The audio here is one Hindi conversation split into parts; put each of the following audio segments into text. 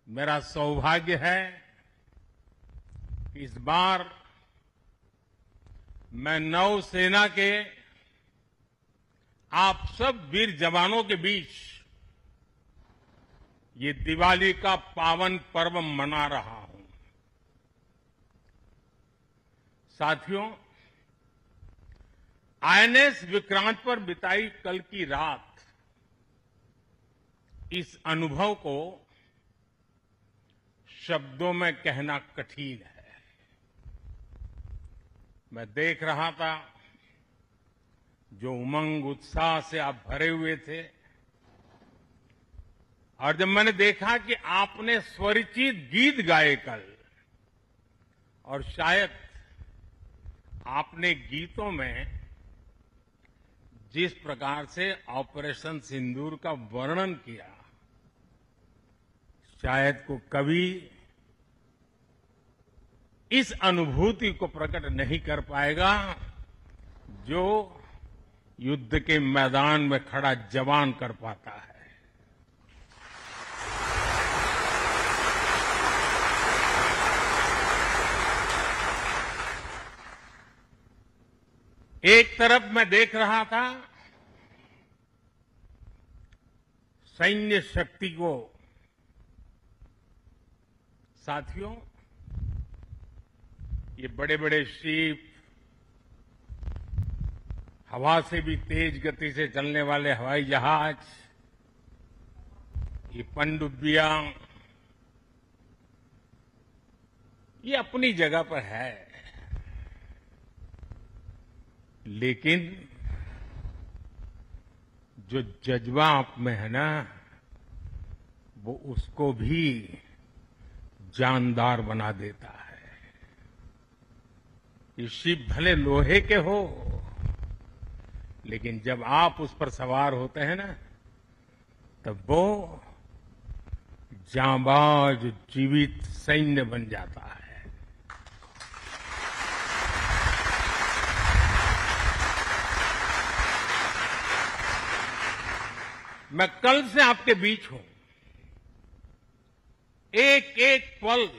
मेरा सौभाग्य है कि इस बार मैं नौसेना के आप सब वीर जवानों के बीच ये दिवाली का पावन पर्व मना रहा हूं। साथियों, आईएनएस विक्रांत पर बिताई कल की रात इस अनुभव को शब्दों में कहना कठिन है। मैं देख रहा था जो उमंग उत्साह से आप भरे हुए थे, और जब मैंने देखा कि आपने स्वरचित गीत गाए कल, और शायद आपने गीतों में जिस प्रकार से ऑपरेशन सिंदूर का वर्णन किया, शायद को कवि इस अनुभूति को प्रकट नहीं कर पाएगा जो युद्ध के मैदान में खड़ा जवान कर पाता है। एक तरफ मैं देख रहा था सैन्य शक्ति को। साथियों, ये बड़े बड़े शिप, हवा से भी तेज गति से चलने वाले हवाई जहाज, ये पनडुब्बियां, ये अपनी जगह पर है, लेकिन जो जज्बा आप में है ना, वो उसको भी जानदार बना देता है। ये शिप भले लोहे के हो, लेकिन जब आप उस पर सवार होते हैं ना, तब वो जांबाज जीवित सैन्य बन जाता है। मैं कल से आपके बीच हूं। एक एक पल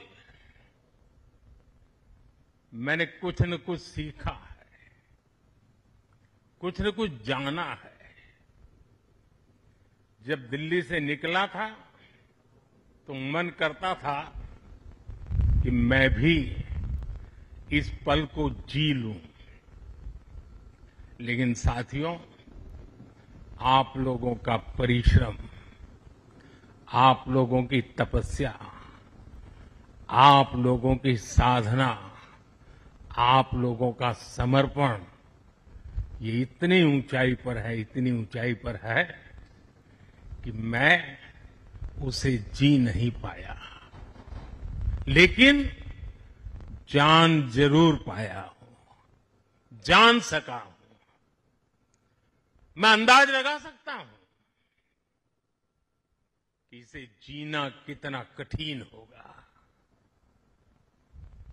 मैंने कुछ न कुछ सीखा है, कुछ न कुछ जाना है। जब दिल्ली से निकला था तो मन करता था कि मैं भी इस पल को जी लूं, लेकिन साथियों, आप लोगों का परिश्रम, आप लोगों की तपस्या, आप लोगों की साधना, आप लोगों का समर्पण, ये इतनी ऊंचाई पर है, इतनी ऊंचाई पर है कि मैं उसे जी नहीं पाया, लेकिन जान जरूर पाया हूं, जान सका हूं। मैं अंदाज लगा सकता हूं कि इसे जीना कितना कठिन होगा,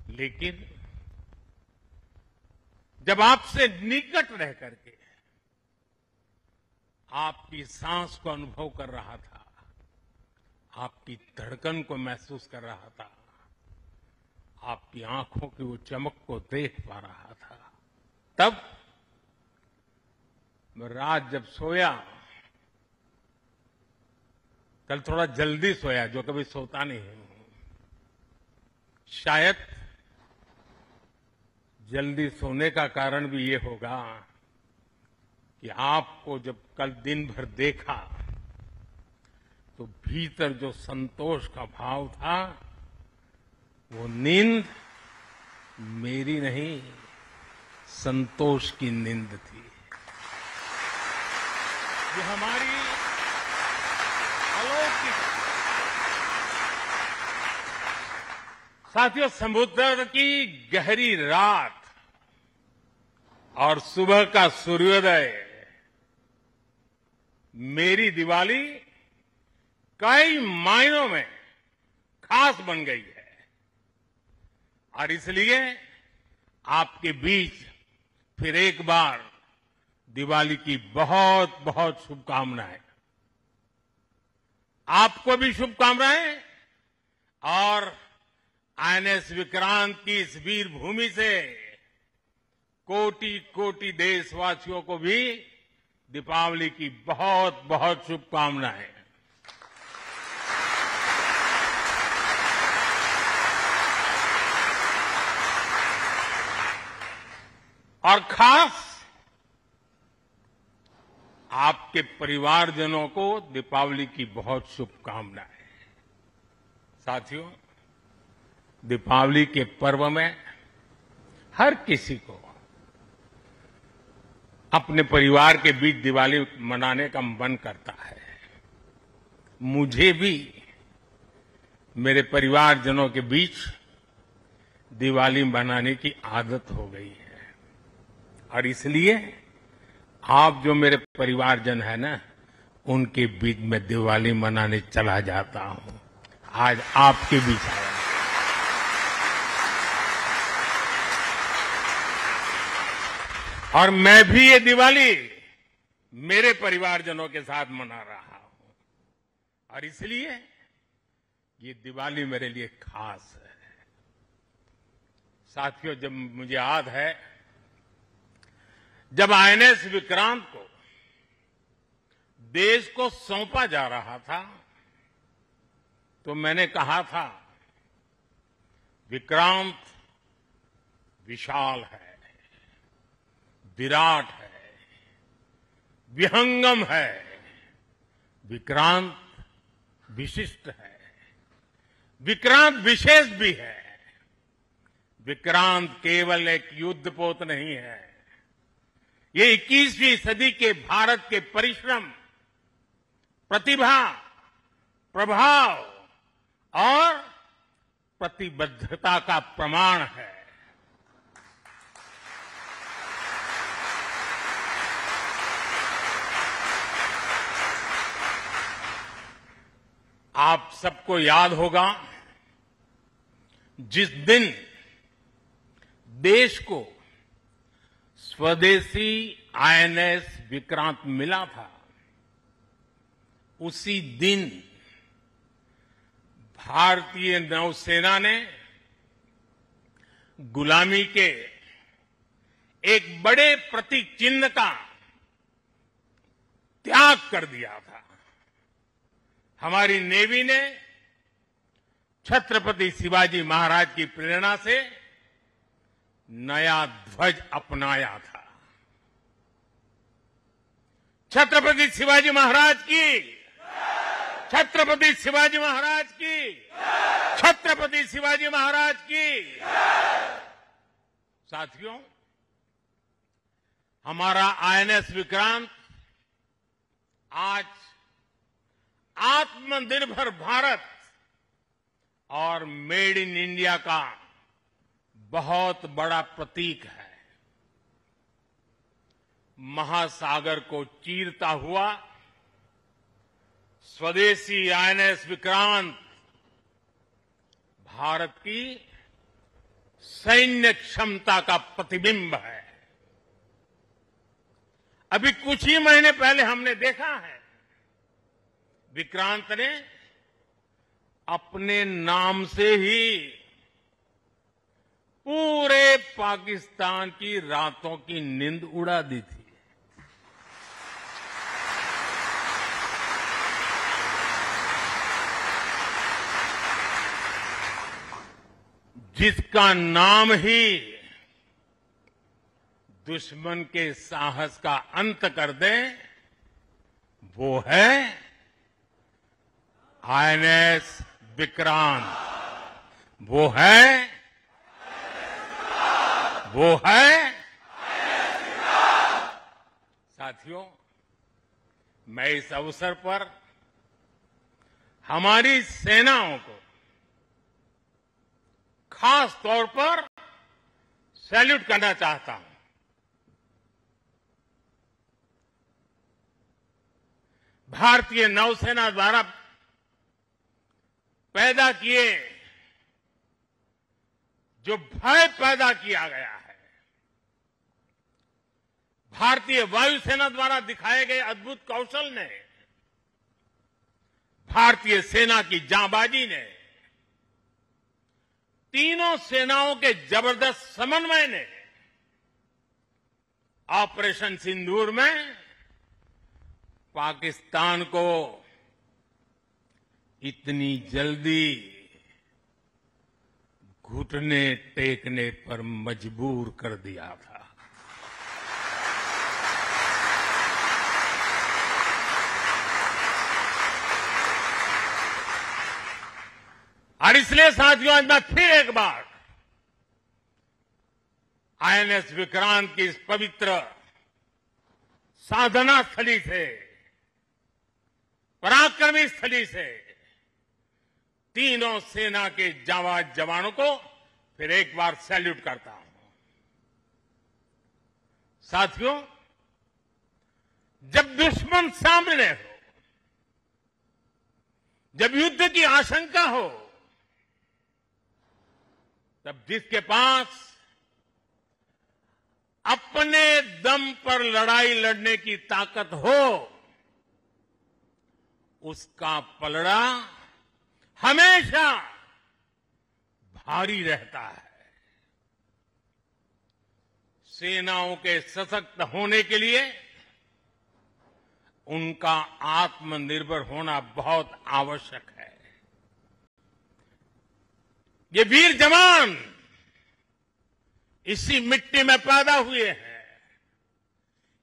लेकिन जब आपसे निकट रह करके आपकी सांस को अनुभव कर रहा था, आपकी धड़कन को महसूस कर रहा था, आपकी आंखों की वो चमक को देख पा रहा था, तब मैं रात जब सोया, कल थोड़ा जल्दी सोया, जो कभी सोता नहीं हूं। शायद जल्दी सोने का कारण भी ये होगा कि आपको जब कल दिन भर देखा तो भीतर जो संतोष का भाव था, वो नींद मेरी नहीं, संतोष की नींद थी। ये हमारी अलौकिक। साथियों, समुद्र की गहरी रात और सुबह का सूर्योदय मेरी दिवाली कई मायनों में खास बन गई है, और इसलिए आपके बीच फिर एक बार दिवाली की बहुत बहुत शुभकामनाएं। आपको भी शुभकामनाएं और आईएनएस विक्रांत की इस वीर भूमि से कोटि कोटि देशवासियों को भी दीपावली की बहुत बहुत शुभकामनाएं। और खास आपके परिवारजनों को दीपावली की बहुत शुभकामनाएं। साथियों, दीपावली के पर्व में हर किसी को अपने परिवार के बीच दिवाली मनाने का मन करता है। मुझे भी मेरे परिवारजनों के बीच दिवाली मनाने की आदत हो गई है और इसलिए आप जो मेरे परिवारजन है ना, उनके बीच में दिवाली मनाने चला जाता हूं। आज आपके बीच आया। और मैं भी ये दिवाली मेरे परिवारजनों के साथ मना रहा हूं और इसलिए ये दिवाली मेरे लिए खास है। साथियों, जब मुझे याद है जब आईएनएस विक्रांत को देश को सौंपा जा रहा था तो मैंने कहा था विक्रांत विशाल है, विराट है, विहंगम है, विक्रांत विशिष्ट है, विक्रांत विशेष भी है। विक्रांत केवल एक युद्धपोत नहीं है, ये 21वीं सदी के भारत के परिश्रम, प्रतिभा, प्रभाव और प्रतिबद्धता का प्रमाण है। आप सबको याद होगा जिस दिन देश को स्वदेशी आईएनएस विक्रांत मिला था, उसी दिन भारतीय नौसेना ने गुलामी के एक बड़े प्रतीक चिन्ह का त्याग कर दिया था। हमारी नेवी ने छत्रपति शिवाजी महाराज की प्रेरणा से नया ध्वज अपनाया था। छत्रपति शिवाजी महाराज की, छत्रपति शिवाजी महाराज की, छत्रपति शिवाजी महाराज की। साथियों, हमारा आईएनएस विक्रांत आज आत्मनिर्भर भारत और मेड इन इंडिया का बहुत बड़ा प्रतीक है। महासागर को चीरता हुआ स्वदेशी आईएनएस विक्रांत भारत की सैन्य क्षमता का प्रतिबिंब है। अभी कुछ ही महीने पहले हमने देखा है विक्रांत ने अपने नाम से ही पूरे पाकिस्तान की रातों की नींद उड़ा दी थी। जिसका नाम ही दुश्मन के साहस का अंत कर दे, वो है आईएनएस विक्रांत। वो है साथियों, मैं इस अवसर पर हमारी सेनाओं को खास तौर पर सैल्यूट करना चाहता हूं। भारतीय नौसेना द्वारा पैदा किए जो भय पैदा किया गया है, भारतीय वायुसेना द्वारा दिखाए गए अद्भुत कौशल ने, भारतीय सेना की जांबाजी ने तीनों सेनाओं के जबरदस्त समन्वय ने ऑपरेशन सिंदूर में पाकिस्तान को इतनी जल्दी घुटने टेकने पर मजबूर कर दिया था। और इसलिए साथियों, आज मैं फिर एक बार आईएनएस विक्रांत की इस पवित्र साधना स्थली से, पराक्रमी स्थली से तीनों सेना के जाबाज जवानों को फिर एक बार सैल्यूट करता हूं। साथियों, जब दुश्मन सामने हो, जब युद्ध की आशंका हो, तब जिसके पास अपने दम पर लड़ाई लड़ने की ताकत हो, उसका पलड़ा हमेशा भारी रहता है। सेनाओं के सशक्त होने के लिए उनका आत्मनिर्भर होना बहुत आवश्यक है। ये वीर जवान इसी मिट्टी में पैदा हुए हैं,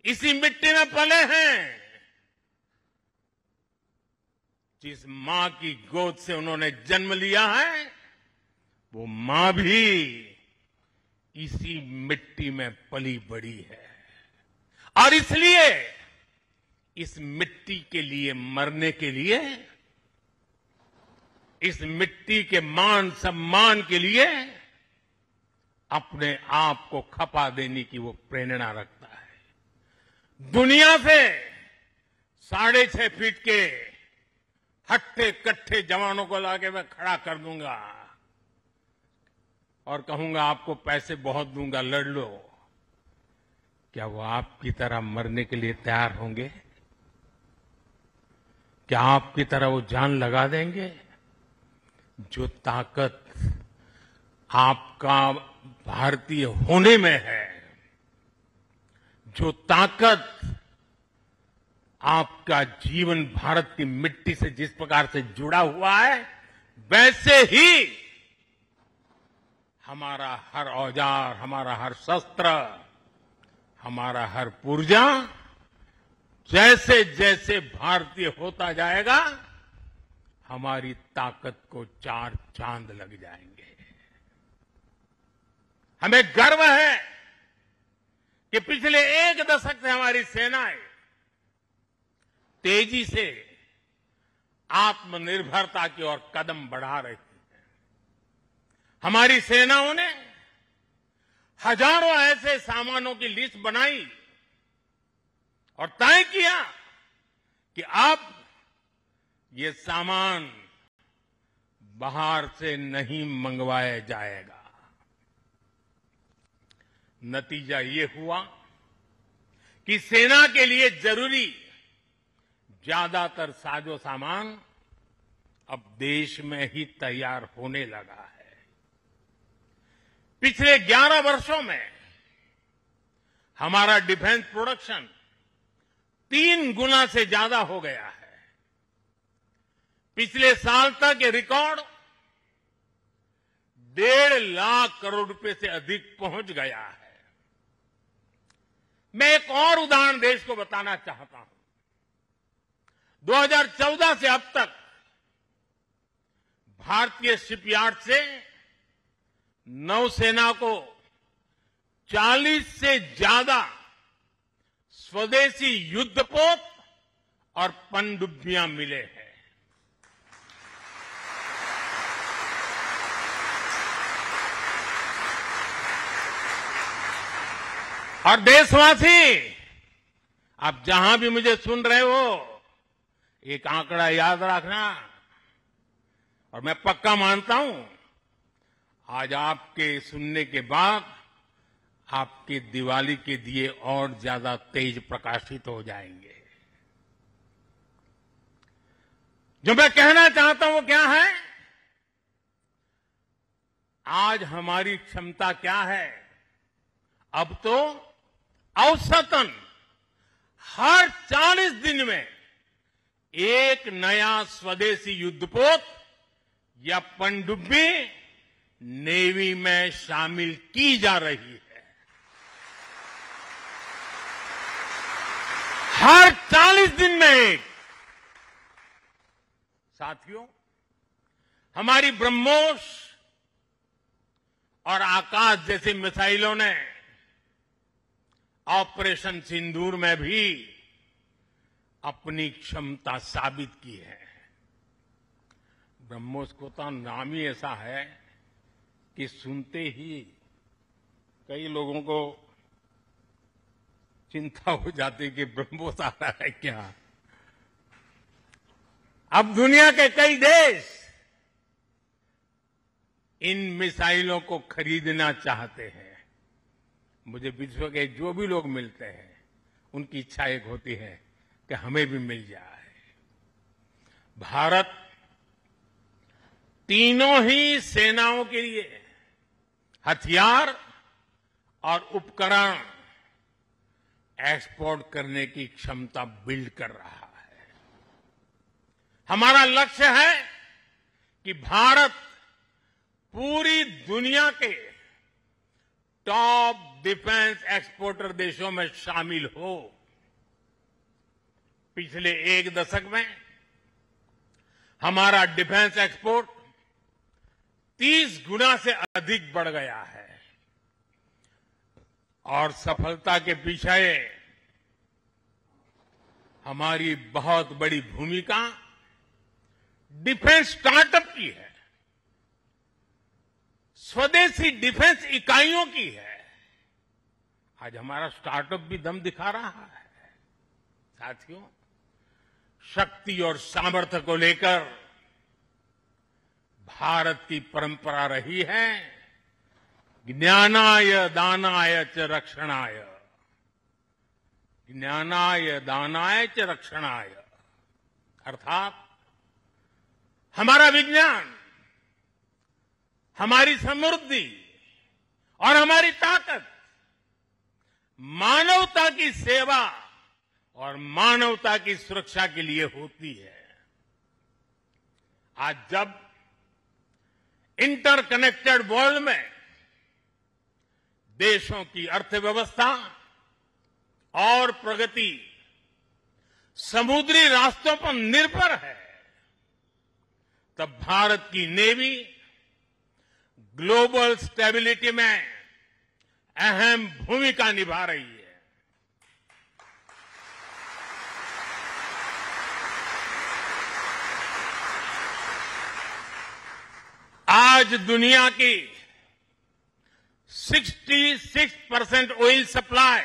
इसी मिट्टी में पले हैं। जिस मां की गोद से उन्होंने जन्म लिया है, वो मां भी इसी मिट्टी में पली बड़ी है। और इसलिए इस मिट्टी के लिए मरने के लिए, इस मिट्टी के मान सम्मान के लिए अपने आप को खपा देने की वो प्रेरणा रखता है। दुनिया से 6.5 फीट के हट्टे कट्टे जवानों को लाके मैं खड़ा कर दूंगा और कहूंगा आपको पैसे बहुत दूंगा, लड़ लो। क्या वो आपकी तरह मरने के लिए तैयार होंगे? क्या आपकी तरह वो जान लगा देंगे? जो ताकत आपका भारतीय होने में है, जो ताकत आपका जीवन भारत की मिट्टी से जिस प्रकार से जुड़ा हुआ है, वैसे ही हमारा हर औजार, हमारा हर शस्त्र, हमारा हर पुर्जा जैसे जैसे भारतीय होता जाएगा, हमारी ताकत को 4 चांद लग जाएंगे। हमें गर्व है कि पिछले 1 दशक से हमारी सेनाएं तेजी से आत्मनिर्भरता की ओर कदम बढ़ा रही है। हमारी सेनाओं ने हजारों ऐसे सामानों की लिस्ट बनाई और तय किया कि अब ये सामान बाहर से नहीं मंगवाया जाएगा। नतीजा ये हुआ कि सेना के लिए जरूरी ज्यादातर साजो सामान अब देश में ही तैयार होने लगा है। पिछले 11 वर्षों में हमारा डिफेंस प्रोडक्शन 3 गुना से ज्यादा हो गया है। पिछले साल तक ये रिकॉर्ड 1.5 लाख करोड़ रुपए से अधिक पहुंच गया है। मैं एक और उदाहरण देश को बताना चाहता हूं। 2014 से अब तक भारतीय शिपयार्ड से नौसेना को 40 से ज्यादा स्वदेशी युद्धपोत और पनडुब्बियां मिले हैं। और देशवासी, आप जहां भी मुझे सुन रहे हो, एक आंकड़ा याद रखना। और मैं पक्का मानता हूं, आज आपके सुनने के बाद आपके दिवाली के दिए और ज्यादा तेज प्रकाशित हो जाएंगे। जो मैं कहना चाहता हूं वो क्या है? आज हमारी क्षमता क्या है? अब तो औसतन हर 40 दिन में एक नया स्वदेशी युद्धपोत या पनडुब्बी नेवी में शामिल की जा रही है। हर 40 दिन में एक। साथियों, हमारी ब्रह्मोस और आकाश जैसी मिसाइलों ने ऑपरेशन सिंदूर में भी अपनी क्षमता साबित की है। ब्रह्मोस को तो नाम ही ऐसा है कि सुनते ही कई लोगों को चिंता हो जाती कि ब्रह्मोस आ रहा है क्या। अब दुनिया के कई देश इन मिसाइलों को खरीदना चाहते हैं। मुझे विश्व के जो भी लोग मिलते हैं उनकी इच्छा एक होती है कि हमें भी मिल जाए। भारत तीनों ही सेनाओं के लिए हथियार और उपकरण एक्सपोर्ट करने की क्षमता बिल्ड कर रहा है। हमारा लक्ष्य है कि भारत पूरी दुनिया के टॉप डिफेंस एक्सपोर्टर देशों में शामिल हो। पिछले एक दशक में हमारा डिफेंस एक्सपोर्ट 30 गुना से अधिक बढ़ गया है और सफलता के पीछे हमारी बहुत बड़ी भूमिका डिफेंस स्टार्टअप की है, स्वदेशी डिफेंस इकाइयों की है। आज हमारा स्टार्टअप भी दम दिखा रहा है। साथियों, शक्ति और सामर्थ्य को लेकर भारत की परंपरा रही है ज्ञानाय दानाय च रक्षणाय। ज्ञानाय दानाय च रक्षणाय अर्थात हमारा विज्ञान, हमारी समृद्धि और हमारी ताकत मानवता की सेवा और मानवता की सुरक्षा के लिए होती है। आज जब इंटरकनेक्टेड वर्ल्ड में देशों की अर्थव्यवस्था और प्रगति समुद्री रास्तों पर निर्भर है, तब भारत की नेवी ग्लोबल स्टेबिलिटी में अहम भूमिका निभा रही है। आज दुनिया की 66% ऑयल सप्लाई,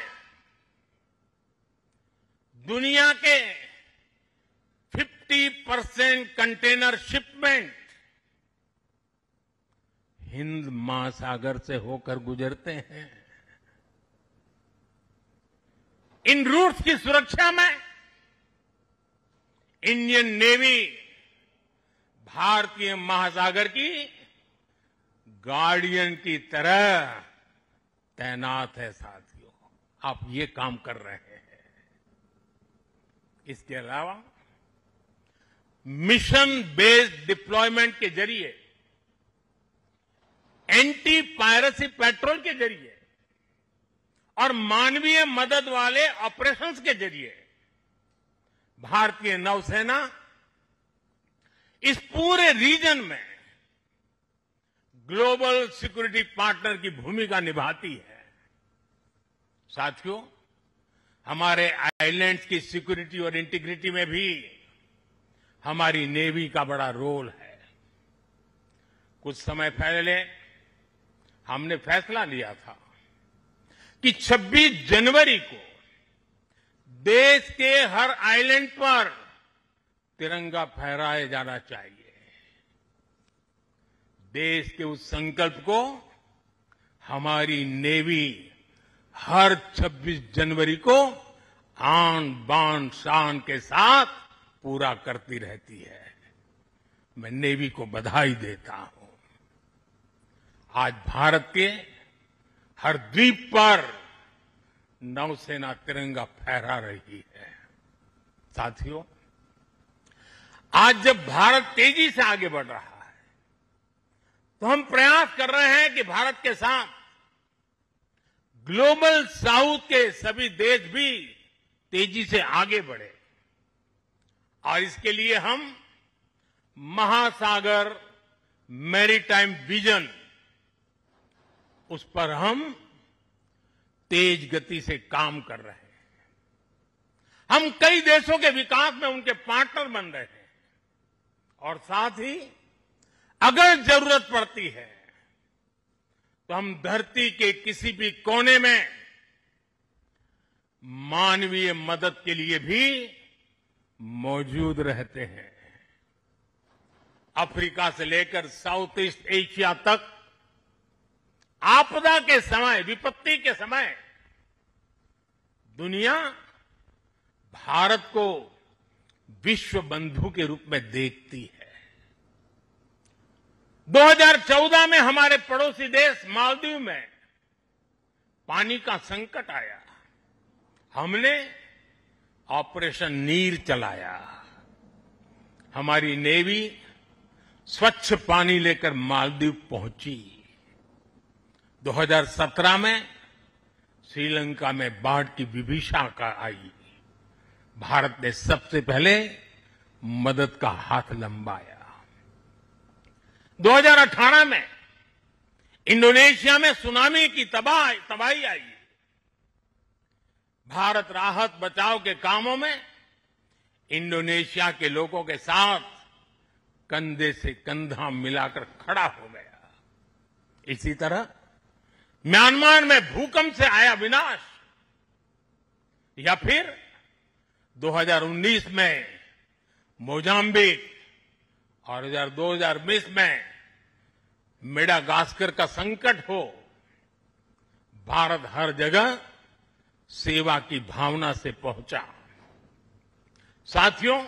दुनिया के 50% कंटेनर शिपमेंट हिंद महासागर से होकर गुजरते हैं। इन रूट्स की सुरक्षा में इंडियन नेवी भारतीय महासागर की गार्डियन की तरह तैनात है। साथियों, आप ये काम कर रहे हैं। इसके अलावा मिशन बेस्ड डिप्लॉयमेंट के जरिए, एंटी पायरेसी पेट्रोल के जरिए और मानवीय मदद वाले ऑपरेशंस के जरिए भारतीय नौसेना इस पूरे रीजन में ग्लोबल सिक्योरिटी पार्टनर की भूमिका निभाती है। साथियों, हमारे आइलैंड्स की सिक्योरिटी और इंटीग्रिटी में भी हमारी नेवी का बड़ा रोल है। कुछ समय पहले हमने फैसला लिया था कि 26 जनवरी को देश के हर आइलैंड पर तिरंगा फहराया जाना चाहिए। देश के उस संकल्प को हमारी नेवी हर 26 जनवरी को आन बान शान के साथ पूरा करती रहती है। मैं नेवी को बधाई देता हूं। आज भारत के हर द्वीप पर नौसेना तिरंगा फहरा रही है। साथियों, आज जब भारत तेजी से आगे बढ़ रहा है तो हम प्रयास कर रहे हैं कि भारत के साथ ग्लोबल साउथ के सभी देश भी तेजी से आगे बढ़े और इसके लिए हम महासागर मैरीटाइम विजन, उस पर हम तेज गति से काम कर रहे हैं। हम कई देशों के विकास में उनके पार्टनर बन रहे हैं और साथ ही अगर जरूरत पड़ती है तो हम धरती के किसी भी कोने में मानवीय मदद के लिए भी मौजूद रहते हैं। अफ्रीका से लेकर साउथ ईस्ट एशिया तक आपदा के समय, विपत्ति के समय दुनिया भारत को विश्व बंधु के रूप में देखती है। 2014 में हमारे पड़ोसी देश मालदीव में पानी का संकट आया। हमने ऑपरेशन नीर चलाया। हमारी नेवी स्वच्छ पानी लेकर मालदीव पहुंची। 2017 में श्रीलंका में बाढ़ की विभीषिका आई। भारत ने सबसे पहले मदद का हाथ लंबाया। 2018 में इंडोनेशिया में सुनामी की तबाही आई। भारत राहत बचाव के कामों में इंडोनेशिया के लोगों के साथ कंधे से कंधा मिलाकर खड़ा हो गया। इसी तरह म्यांमार में भूकंप से आया विनाश, या फिर 2019 में मोजाम्बिक और 2020 में मेडागास्कर का संकट हो, भारत हर जगह सेवा की भावना से पहुंचा। साथियों,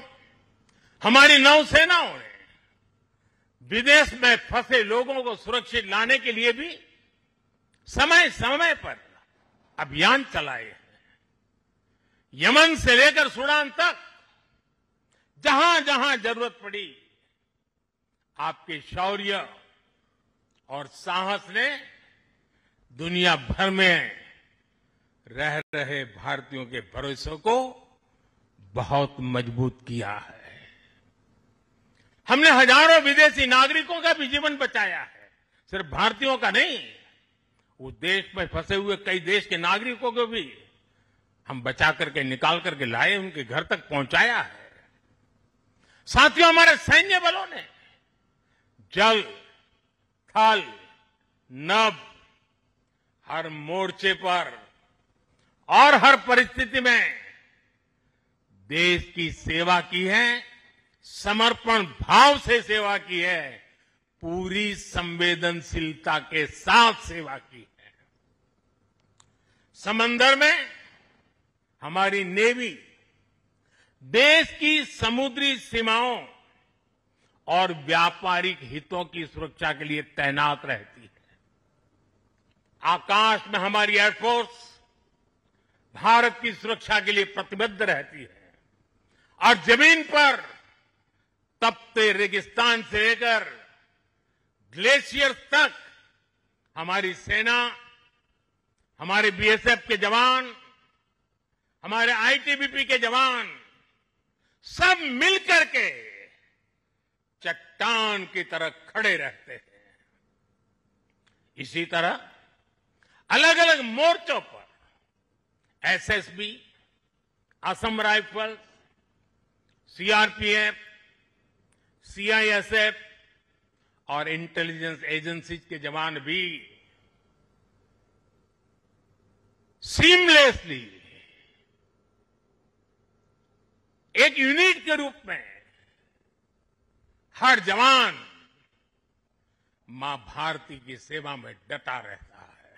हमारी नौसेनाओं ने विदेश में फंसे लोगों को सुरक्षित लाने के लिए भी समय समय पर अभियान चलाए हैं। यमन से लेकर सूडान तक जहां जहां जरूरत पड़ी, आपके शौर्य और साहस ने दुनिया भर में रह रहे भारतीयों के भरोसे को बहुत मजबूत किया है। हमने हजारों विदेशी नागरिकों का भी जीवन बचाया है। सिर्फ भारतीयों का नहीं, उस देश में फंसे हुए कई देश के नागरिकों को भी हम बचा करके निकाल करके लाए, उनके घर तक पहुंचाया है। साथियों, हमारे सैन्य बलों ने जल, थल, नभ, हर मोर्चे पर और हर परिस्थिति में देश की सेवा की है, समर्पण भाव से सेवा की है, पूरी संवेदनशीलता के साथ सेवा की है। समंदर में हमारी नेवी देश की समुद्री सीमाओं और व्यापारिक हितों की सुरक्षा के लिए तैनात रहती है। आकाश में हमारी एयरफोर्स भारत की सुरक्षा के लिए प्रतिबद्ध रहती है और जमीन पर तपते रेगिस्तान से लेकर ग्लेशियर तक हमारी सेना, हमारे बीएसएफ के जवान, हमारे आईटीबीपी के जवान सब मिलकर के चट्टान की तरह खड़े रहते हैं। इसी तरह अलग अलग मोर्चों पर SSB, Assam rifles, CRPF, CISF और इंटेलिजेंस एजेंसीज के जवान भी सीमलेसली एक यूनिट के रूप में हर जवान मां भारती की सेवा में डटा रहता है।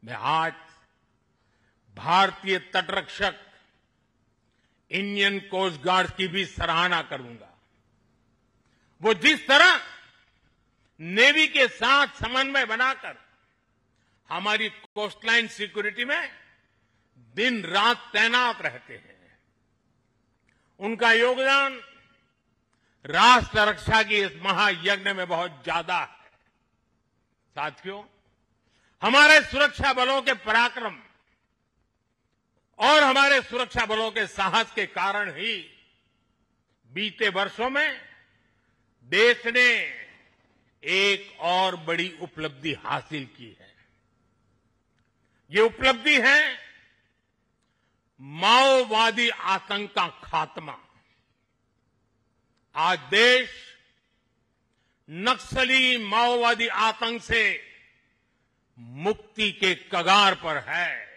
मैं आज भारतीय तटरक्षक इंडियन कोस्ट गार्ड की भी सराहना करूंगा। वो जिस तरह नेवी के साथ समन्वय बनाकर हमारी कोस्टलाइन सिक्योरिटी में दिन रात तैनात रहते हैं। उनका योगदान राष्ट्र रक्षा की इस महायज्ञ में बहुत ज्यादा है। साथियों, हमारे सुरक्षा बलों के पराक्रम और हमारे सुरक्षा बलों के साहस के कारण ही बीते वर्षों में देश ने एक और बड़ी उपलब्धि हासिल की है। ये उपलब्धि है माओवादी आतंक का खात्मा। आज देश नक्सली माओवादी आतंक से मुक्ति के कगार पर है।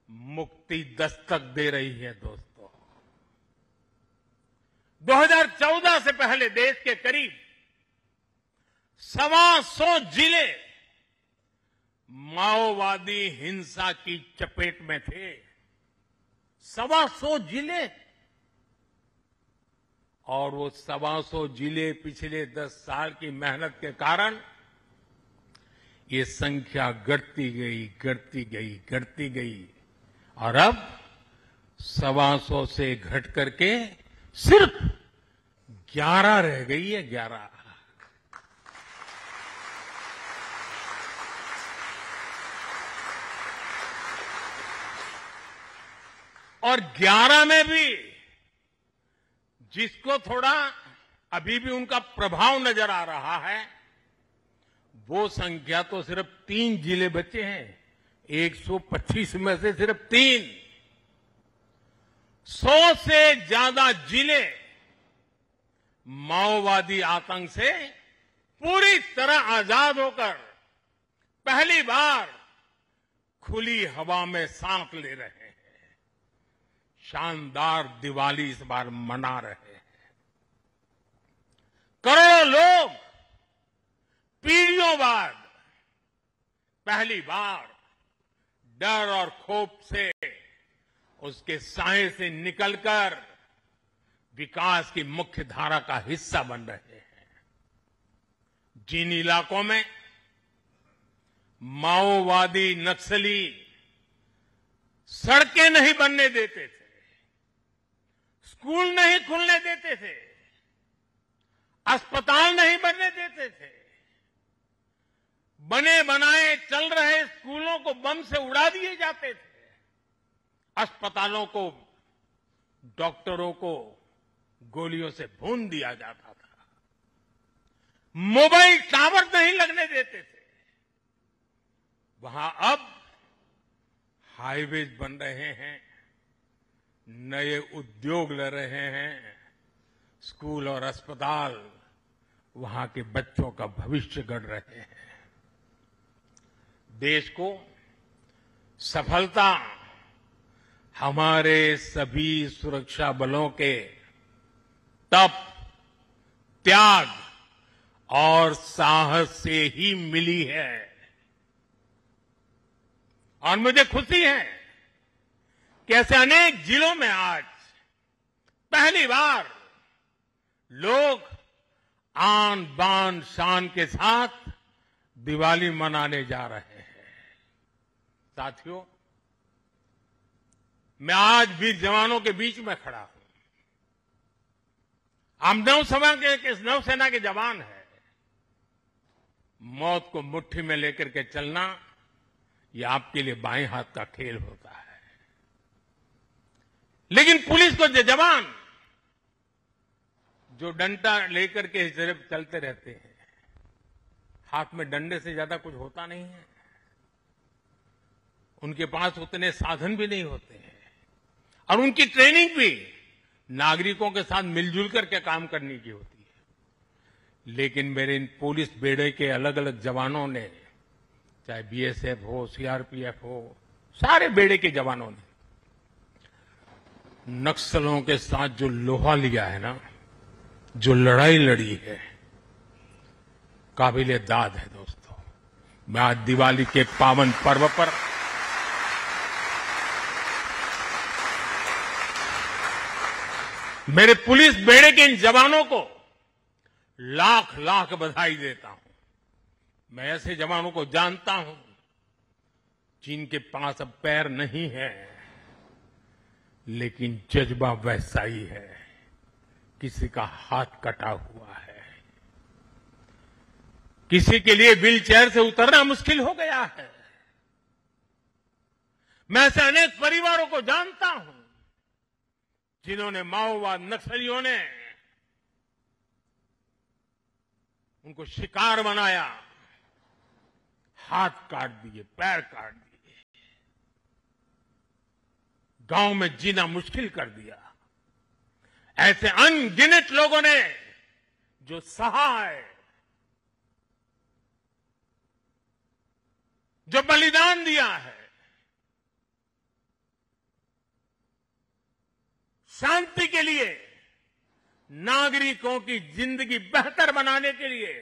मुक्ति दस्तक दे रही है दोस्तों। 2014 से पहले देश के करीब 125 जिले माओवादी हिंसा की चपेट में थे। 125 जिले, और वो 125 जिले पिछले 10 साल की मेहनत के कारण ये संख्या घटती गई और अब 125 से घट करके सिर्फ 11 रह गई है। 11। और 11 में भी जिसको थोड़ा अभी भी उनका प्रभाव नजर आ रहा है, वो संख्या तो सिर्फ 3 जिले बचे हैं। 125 में से सिर्फ 3। 100 से ज्यादा जिले माओवादी आतंक से पूरी तरह आजाद होकर पहली बार खुली हवा में सांस ले रहे हैं। शानदार दिवाली इस बार मना रहे हैं। करोड़ों लोग पीढ़ियों बाद पहली बार डर और खौफ से उसके साए से निकलकर विकास की मुख्य धारा का हिस्सा बन रहे हैं। जिन इलाकों में माओवादी नक्सली सड़कें नहीं बनने देते थे, स्कूल नहीं खुलने देते थे, अस्पताल नहीं बनने देते थे, बने बनाए चल रहे स्कूलों को बम से उड़ा दिए जाते थे, अस्पतालों को, डॉक्टरों को गोलियों से भून दिया जाता था, मोबाइल टावर नहीं लगने देते थे, वहां अब हाईवेज बन रहे हैं, नए उद्योग ले रहे हैं, स्कूल और अस्पताल वहां के बच्चों का भविष्य गढ़ रहे हैं। देश को सफलता हमारे सभी सुरक्षा बलों के तप, त्याग और साहस से ही मिली है। और मुझे खुशी है कि ऐसे अनेक जिलों में आज पहली बार लोग आन बान शान के साथ दिवाली मनाने जा रहे हैं। साथियों, मैं आज वीर जवानों के बीच में खड़ा हूं। हम नौसेना के जवान हैं। मौत को मुट्ठी में लेकर के चलना, यह आपके लिए बाएं हाथ का खेल होता है। लेकिन पुलिस को जवान जो डंडा लेकर के सिर्फ चलते रहते हैं, हाथ में डंडे से ज्यादा कुछ होता नहीं है, उनके पास उतने साधन भी नहीं होते हैं, और उनकी ट्रेनिंग भी नागरिकों के साथ मिलजुल करके काम करने की होती है। लेकिन मेरे इन पुलिस बेड़े के अलग अलग जवानों ने, चाहे बीएसएफ हो, सीआरपीएफ हो, सारे बेड़े के जवानों ने नक्सलों के साथ जो लोहा लिया है ना, जो लड़ाई लड़ी है, काबिले दाद है दोस्तों। मैं आज दिवाली के पावन पर्व पर मेरे पुलिस बेड़े के इन जवानों को लाख लाख बधाई देता हूं। मैं ऐसे जवानों को जानता हूं जिनके पास अब पैर नहीं है, लेकिन जज्बा वैसा ही है। किसी का हाथ कटा हुआ है, किसी के लिए व्हील चेयर से उतरना मुश्किल हो गया है। मैं ऐसे अनेक परिवारों को जानता हूं जिन्होंने माओवाद नक्सलियों ने उनको शिकार बनाया, हाथ काट दिए, पैर काट दिए, गांव में जीना मुश्किल कर दिया। ऐसे अनगिनत लोगों ने जो सहा है, जो बलिदान दिया है, शांति के लिए, नागरिकों की जिंदगी बेहतर बनाने के लिए,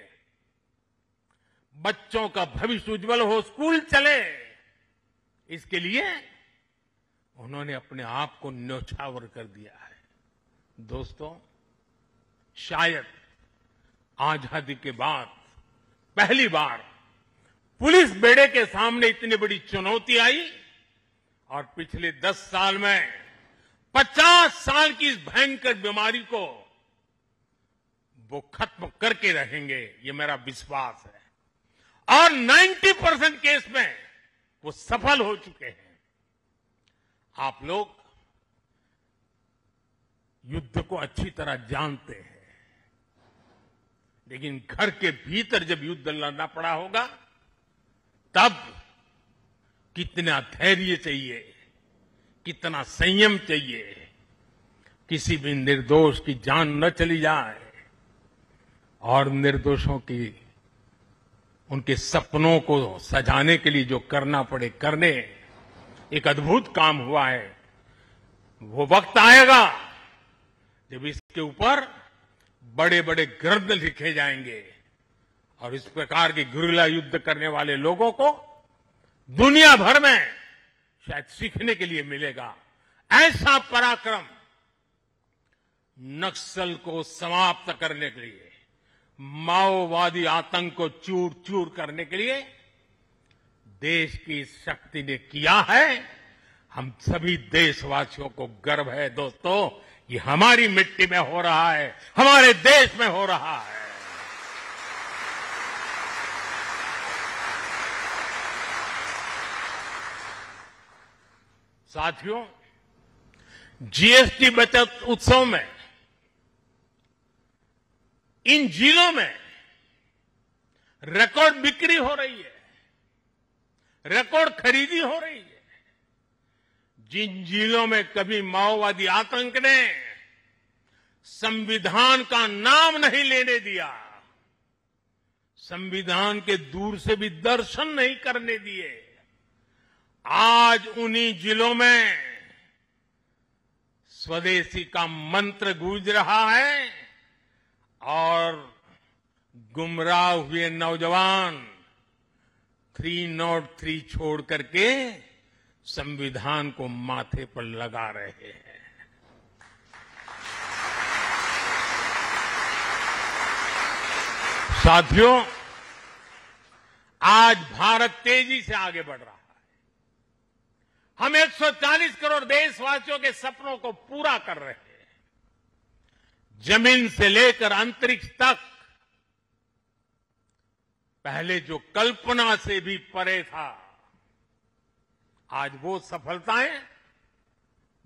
बच्चों का भविष्य उज्जवल हो, स्कूल चले, इसके लिए उन्होंने अपने आप को न्यौछावर कर दिया है। दोस्तों, शायद आजादी के बाद पहली बार पुलिस बेड़े के सामने इतनी बड़ी चुनौती आई और पिछले 10 साल में 50 साल की इस भयंकर बीमारी को वो खत्म करके रहेंगे, ये मेरा विश्वास है। और 90% केस में वो सफल हो चुके हैं। आप लोग युद्ध को अच्छी तरह जानते हैं, लेकिन घर के भीतर जब युद्ध लड़ना पड़ा होगा तब कितना धैर्य चाहिए, कितना संयम चाहिए, किसी भी निर्दोष की जान न चली जाए और निर्दोषों की उनके सपनों को सजाने के लिए जो करना पड़े करने। एक अद्भुत काम हुआ है। वो वक्त आएगा जब इसके ऊपर बड़े बड़े ग्रंथ लिखे जाएंगे और इस प्रकार के गुरिल्ला युद्ध करने वाले लोगों को दुनिया भर में शायद सीखने के लिए मिलेगा। ऐसा पराक्रम नक्सल को समाप्त करने के लिए, माओवादी आतंक को चूर चूर करने के लिए देश की शक्ति ने किया है। हम सभी देशवासियों को गर्व है दोस्तों, ये हमारी मिट्टी में हो रहा है, हमारे देश में हो रहा है। साथियों, जीएसटी बचत उत्सव में इन जिलों में रिकॉर्ड बिक्री हो रही है, रिकॉर्ड खरीदी हो रही है। जिन जिलों में कभी माओवादी आतंक ने संविधान का नाम नहीं लेने दिया, संविधान के दूर से भी दर्शन नहीं करने दिए, आज उन्हीं जिलों में स्वदेशी का मंत्र गूंज रहा है और गुमराह हुए नौजवान 303 छोड़ करके संविधान को माथे पर लगा रहे हैं। साथियों, आज भारत तेजी से आगे बढ़ रहा है। हम 140 करोड़ देशवासियों के सपनों को पूरा कर रहे हैं। जमीन से लेकर अंतरिक्ष तक, पहले जो कल्पना से भी परे था, आज वो सफलताएं,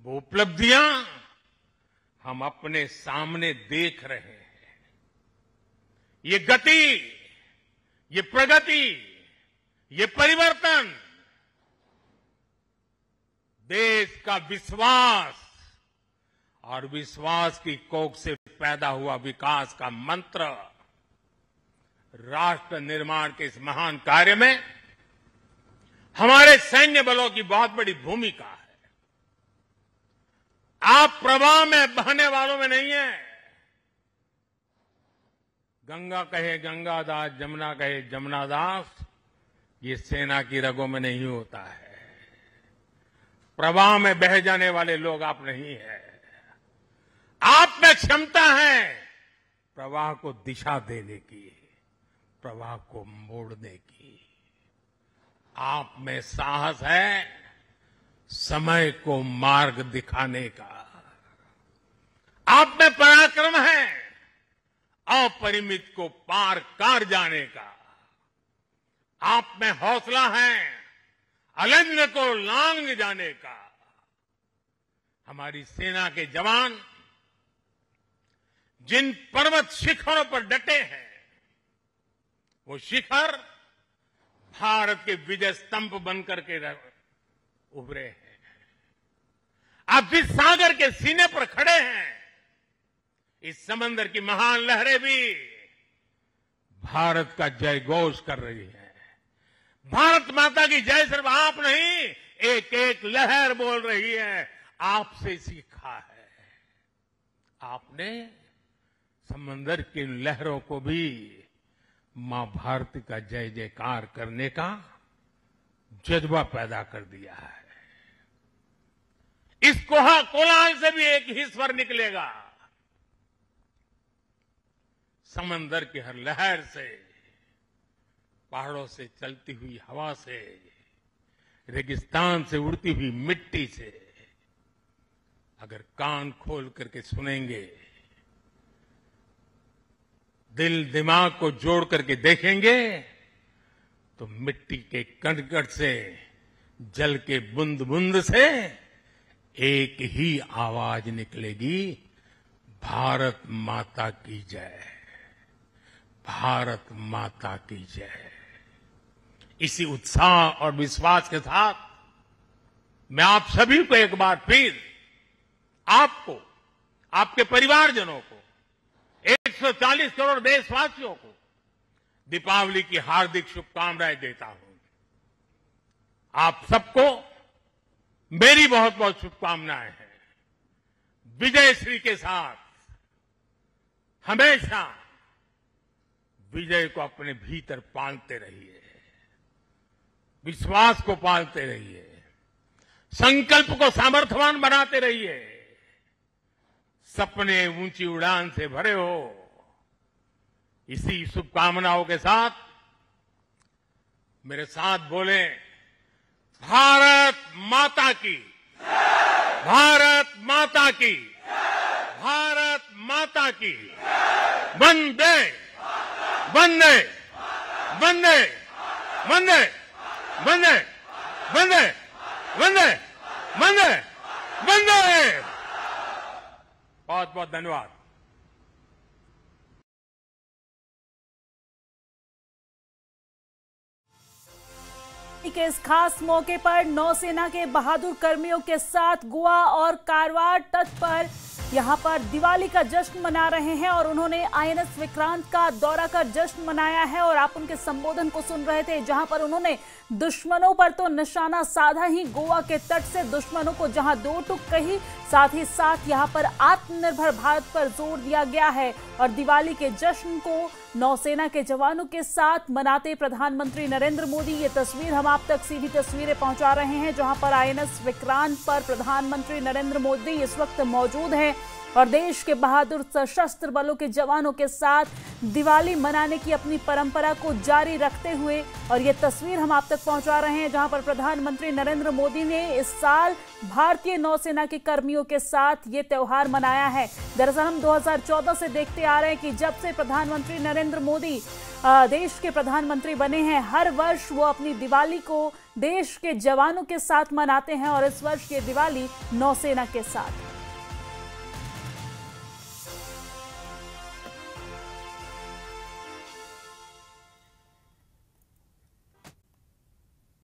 वो उपलब्धियां हम अपने सामने देख रहे हैं। ये गति, ये प्रगति, ये परिवर्तन देश का विश्वास और विश्वास की कोख से पैदा हुआ विकास का मंत्र, राष्ट्र निर्माण के इस महान कार्य में हमारे सैन्य बलों की बहुत बड़ी भूमिका है। आप प्रवाह में बहने वालों में नहीं है। गंगा कहे गंगादास, जमुना कहे जमुनादास, ये सेना की रगों में नहीं होता है। प्रवाह में बह जाने वाले लोग आप नहीं है। आप में क्षमता है प्रवाह को दिशा देने की, प्रवाह को मोड़ने की। आप में साहस है समय को मार्ग दिखाने का, आप में पराक्रम है अपरिमित को पार कर जाने का, आप में हौसला है अनन्य को लांघ जाने का। हमारी सेना के जवान जिन पर्वत शिखरों पर डटे हैं, वो शिखर भारत के विजय स्तंभ बनकर के उभरे हैं। आप जिस सागर के सीने पर खड़े हैं, इस समंदर की महान लहरें भी भारत का जय घोष कर रही है। भारत माता की जय सिर्फ आप नहीं, एक एक लहर बोल रही है। आपसे सीखा है, आपने समंदर की लहरों को भी मां भारती का जय जयकार करने का जज्बा पैदा कर दिया है। इस कोलाहल से भी एक ही स्वर निकलेगा, समंदर की हर लहर से, पहाड़ों से चलती हुई हवा से, रेगिस्तान से उड़ती हुई मिट्टी से। अगर कान खोल करके सुनेंगे, दिल दिमाग को जोड़ करके देखेंगे, तो मिट्टी के कण कण से, जल के बूंद बूंद से एक ही आवाज निकलेगी, भारत माता की जय, भारत माता की जय। इसी उत्साह और विश्वास के साथ मैं आप सभी को एक बार फिर, आपको, आपके परिवारजनों को, 140 करोड़ देशवासियों को दीपावली की हार्दिक शुभकामनाएं देता हूं। आप सबको मेरी बहुत बहुत शुभकामनाएं हैं। विजयश्री के साथ हमेशा विजय को अपने भीतर पालते रहिए, विश्वास को पालते रहिए, संकल्प को सामर्थ्यवान बनाते रहिए। सपने ऊंची उड़ान से भरे हो। इसी शुभकामनाओं के साथ मेरे साथ बोले, भारत माता की, भारत माता की, भारत माता की, वंदे वंदे वंदे वंदे वंदे वंदे वंदे वंदे वंदे। बहुत बहुत धन्यवाद। के इस खास मौके पर नौसेना के बहादुर कर्मियों के साथ गोवा और कारवार तट पर यहां पर दिवाली का जश्न मना रहे हैं और उन्होंने आईएनएस विक्रांत का दौरा कर जश्न मनाया है। और आप उनके संबोधन को सुन रहे थे, जहां पर उन्होंने दुश्मनों पर तो निशाना साधा ही, गोवा के तट से दुश्मनों को जहां दो टूक कही, साथ ही साथ यहां पर आत्मनिर्भर भारत पर जोर दिया गया है। और दिवाली के जश्न को नौसेना के जवानों के साथ मनाते प्रधानमंत्री नरेंद्र मोदी, ये तस्वीर हम आप तक सीधी तस्वीरें पहुंचा रहे हैं, जहां पर आईएनएस विक्रांत पर प्रधानमंत्री नरेंद्र मोदी इस वक्त मौजूद हैं और देश के बहादुर सशस्त्र बलों के जवानों के साथ दिवाली मनाने की अपनी परंपरा को जारी रखते हुए। और ये तस्वीर हम आप तक पहुंचा रहे हैं, जहां पर प्रधानमंत्री नरेंद्र मोदी ने इस साल भारतीय नौसेना के कर्मियों के साथ ये त्योहार मनाया है। दरअसल हम 2014 से देखते आ रहे हैं कि जब से प्रधानमंत्री नरेंद्र मोदी देश के प्रधानमंत्री बने हैं, हर वर्ष वो अपनी दिवाली को देश के जवानों के साथ मनाते हैं और इस वर्ष ये दिवाली नौसेना के साथ।